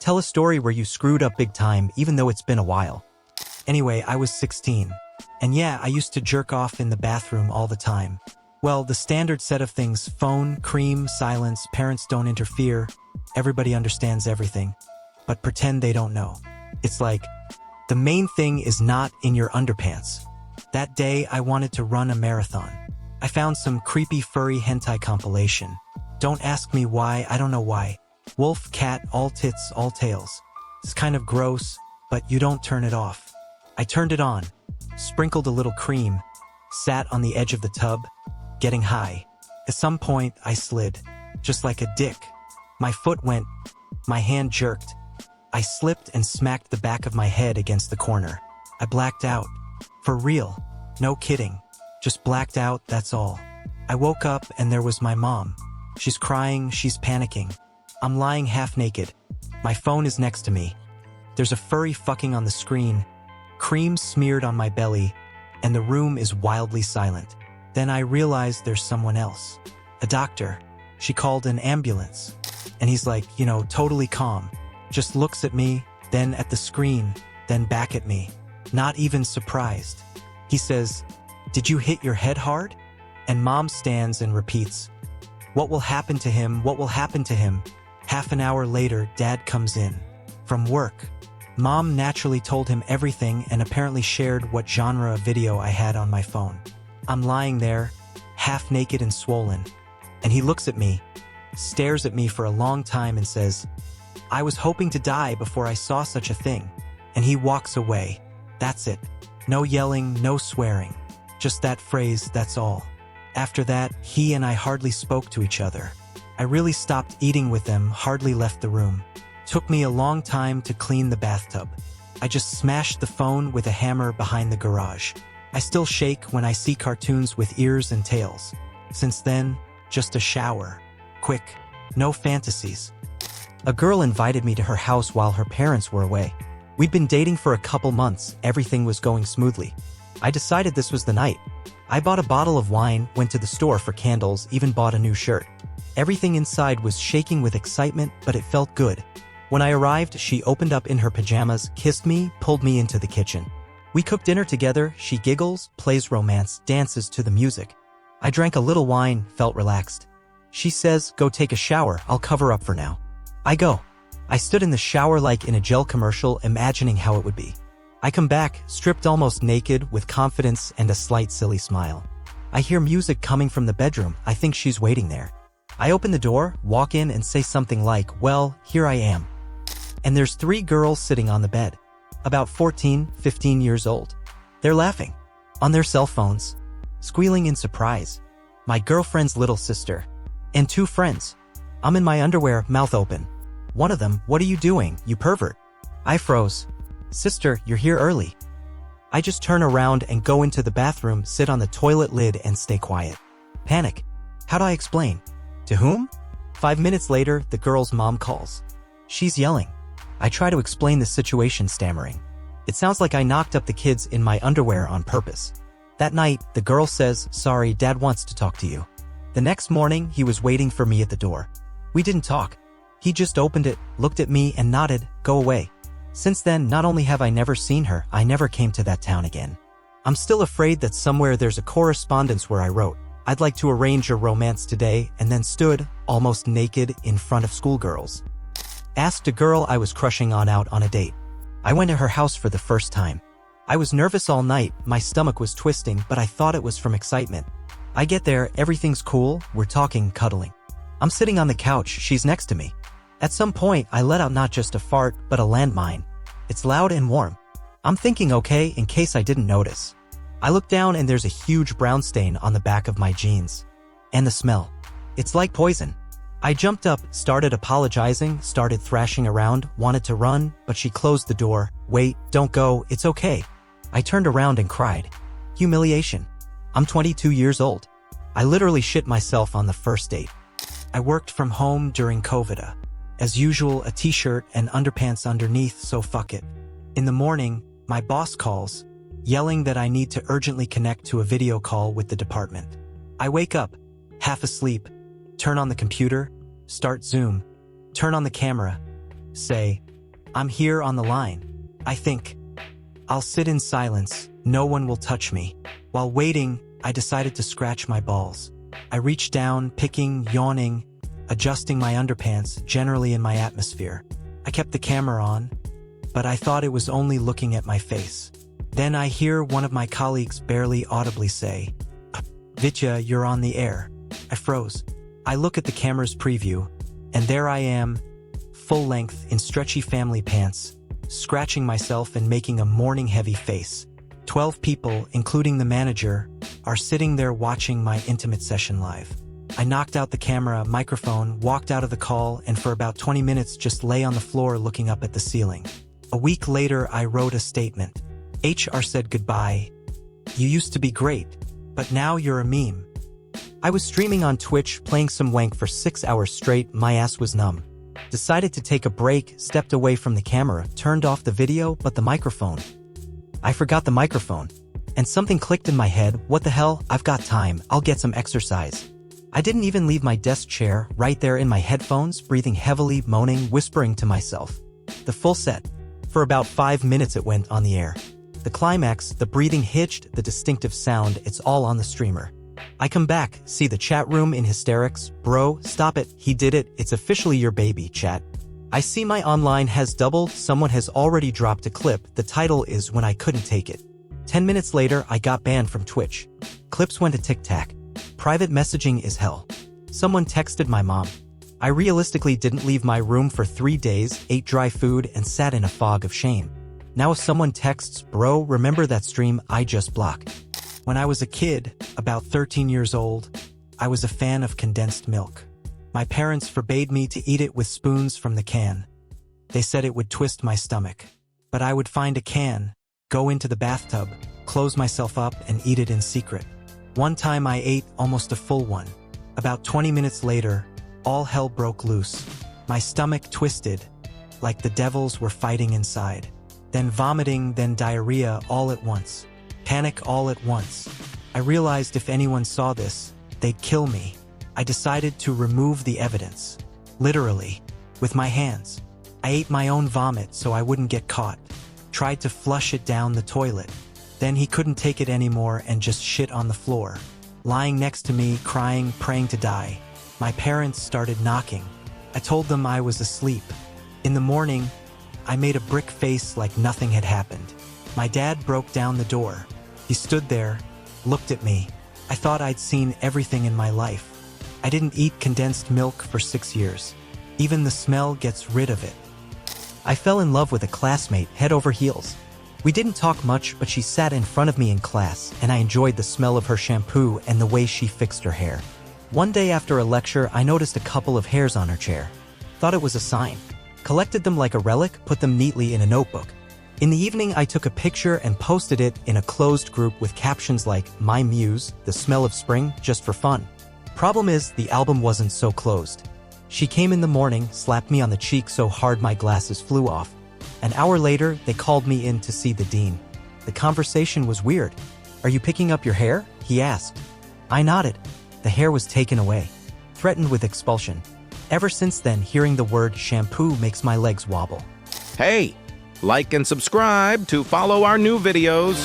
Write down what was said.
Tell a story where you screwed up big time even though it's been a while. Anyway, I was 16. And yeah, I used to jerk off in the bathroom all the time. Well, the standard set of things: phone, cream, silence, parents don't interfere, everybody understands everything. But pretend they don't know. It's like, the main thing is not in your underpants. That day, I wanted to run a marathon. I found some creepy furry hentai compilation. Don't ask me why, I don't know why. Wolf, cat, all tits, all tails. It's kind of gross, but you don't turn it off. I turned it on, sprinkled a little cream, sat on the edge of the tub, getting high. At some point, I slid, just like a dick. My foot went, my hand jerked. I slipped and smacked the back of my head against the corner. I blacked out. For real. No kidding. Just blacked out, that's all. I woke up and there was my mom. She's crying, she's panicking. I'm lying half naked. My phone is next to me. There's a furry fucking on the screen, cream smeared on my belly, and the room is wildly silent. Then I realize there's someone else. A doctor. She called an ambulance. And he's like, totally calm. Just looks at me, then at the screen, then back at me. Not even surprised. He says, "Did you hit your head hard?" And mom stands and repeats, "What will happen to him? What will happen to him?" Half an hour later, dad comes in. From work. Mom naturally told him everything and apparently shared what genre of video I had on my phone. I'm lying there, half naked and swollen. And he looks at me, stares at me for a long time and says, "I was hoping to die before I saw such a thing." And he walks away. That's it. No yelling, no swearing. Just that phrase, that's all. After that, he and I hardly spoke to each other. I really stopped eating with them, hardly left the room. Took me a long time to clean the bathtub. I just smashed the phone with a hammer behind the garage. I still shake when I see cartoons with ears and tails. Since then, just a shower. Quick. No fantasies. A girl invited me to her house while her parents were away. We'd been dating for a couple months, everything was going smoothly. I decided this was the night. I bought a bottle of wine, went to the store for candles, even bought a new shirt. Everything inside was shaking with excitement, but it felt good. When I arrived, she opened up in her pajamas, kissed me, pulled me into the kitchen. We cooked dinner together, she giggles, plays romance, dances to the music. I drank a little wine, felt relaxed. She says, "Go take a shower, I'll cover up for now." I go. I stood in the shower like in a gel commercial, imagining how it would be. I come back, stripped almost naked, with confidence and a slight silly smile. I hear music coming from the bedroom, I think she's waiting there. I open the door, walk in and say something like, "Well, here I am." And there's 3 girls sitting on the bed. About 14, 15 years old. They're laughing. On their cell phones. Squealing in surprise. My girlfriend's little sister. And 2 friends. I'm in my underwear, mouth open. One of them, "What are you doing, you pervert?" I froze. "Sister, you're here early." I just turn around and go into the bathroom, sit on the toilet lid and stay quiet. Panic. How do I explain? To whom? 5 minutes later, the girl's mom calls. She's yelling. I try to explain the situation, stammering. It sounds like I knocked up the kids in my underwear on purpose. That night, the girl says, "Sorry, Dad wants to talk to you." The next morning, he was waiting for me at the door. We didn't talk. He just opened it, looked at me and nodded, "Go away." Since then, not only have I never seen her, I never came to that town again. I'm still afraid that somewhere there's a correspondence where I wrote, "I'd like to arrange a romance today," and then stood, almost naked, in front of schoolgirls. Asked a girl I was crushing on out on a date. I went to her house for the first time. I was nervous all night, my stomach was twisting, but I thought it was from excitement. I get there, everything's cool, we're talking, cuddling. I'm sitting on the couch, she's next to me. At some point, I let out not just a fart, but a landmine. It's loud and warm. I'm thinking, okay, in case I didn't notice. I look down and there's a huge brown stain on the back of my jeans. And the smell. It's like poison. I jumped up, started apologizing, started thrashing around, wanted to run, but she closed the door. "Wait, don't go, it's okay." I turned around and cried. Humiliation. I'm 22 years old. I literally shit myself on the first date. I worked from home during COVID. As usual, a t-shirt and underpants underneath, so fuck it. In the morning, my boss calls, yelling that I need to urgently connect to a video call with the department. I wake up, half asleep, turn on the computer, start Zoom, turn on the camera, say, I'm here on the line. I think. I'll sit in silence, no one will touch me. While waiting, I decided to scratch my balls. I reached down, picking, yawning, adjusting my underpants, generally in my atmosphere. I kept the camera on, but I thought it was only looking at my face. Then I hear one of my colleagues barely audibly say, "Vitya, you're on the air." I froze. I look at the camera's preview, and there I am, full length in stretchy family pants, scratching myself and making a morning-heavy face. 12 people, including the manager, are sitting there watching my intimate session live. I knocked out the camera, microphone, walked out of the call, and for about 20 minutes just lay on the floor looking up at the ceiling. A week later, I wrote a statement. HR said goodbye. You used to be great, but now you're a meme. I was streaming on Twitch, playing some wank for 6 hours straight, my ass was numb. Decided to take a break, stepped away from the camera, turned off the video, but the microphone. I forgot the microphone. And something clicked in my head, what the hell, I've got time, I'll get some exercise. I didn't even leave my desk chair, right there in my headphones, breathing heavily, moaning, whispering to myself. The full set. For about 5 minutes it went on the air. The climax, the breathing hitched, the distinctive sound, it's all on the streamer. I come back, see the chat room in hysterics. Bro, stop it, he did it, it's officially your baby, chat. I see my online has doubled, someone has already dropped a clip, the title is When I Couldn't Take It. 10 minutes later, I got banned from Twitch. Clips went to TikTok. Private messaging is hell. Someone texted my mom. I realistically didn't leave my room for 3 days, ate dry food, and sat in a fog of shame. Now if someone texts, bro, remember that stream, I just block. When I was a kid, about 13 years old, I was a fan of condensed milk. My parents forbade me to eat it with spoons from the can. They said it would twist my stomach. But I would find a can, go into the bathtub, close myself up, and eat it in secret. One time I ate almost a full one. About 20 minutes later, all hell broke loose. My stomach twisted, like the devils were fighting inside. Then vomiting, then diarrhea all at once. Panic all at once. I realized if anyone saw this, they'd kill me. I decided to remove the evidence. Literally. With my hands. I ate my own vomit so I wouldn't get caught. Tried to flush it down the toilet. Then he couldn't take it anymore and just shit on the floor. Lying next to me, crying, praying to die. My parents started knocking. I told them I was asleep. In the morning, I made a brick face like nothing had happened. My dad broke down the door. He stood there, looked at me. I thought I'd seen everything in my life. I didn't eat condensed milk for 6 years. Even the smell gets rid of it. I fell in love with a classmate, head over heels. We didn't talk much, but she sat in front of me in class, and I enjoyed the smell of her shampoo and the way she fixed her hair. One day after a lecture, I noticed a couple of hairs on her chair. Thought it was a sign. Collected them like a relic, put them neatly in a notebook. In the evening, I took a picture and posted it in a closed group with captions like, My Muse, the smell of spring, just for fun. Problem is, the album wasn't so closed. She came in the morning, slapped me on the cheek so hard my glasses flew off. An hour later, they called me in to see the dean. The conversation was weird. Are you picking up your hair? He asked. I nodded. The hair was taken away. Threatened with expulsion. Ever since then, hearing the word shampoo makes my legs wobble. Hey, like and subscribe to follow our new videos.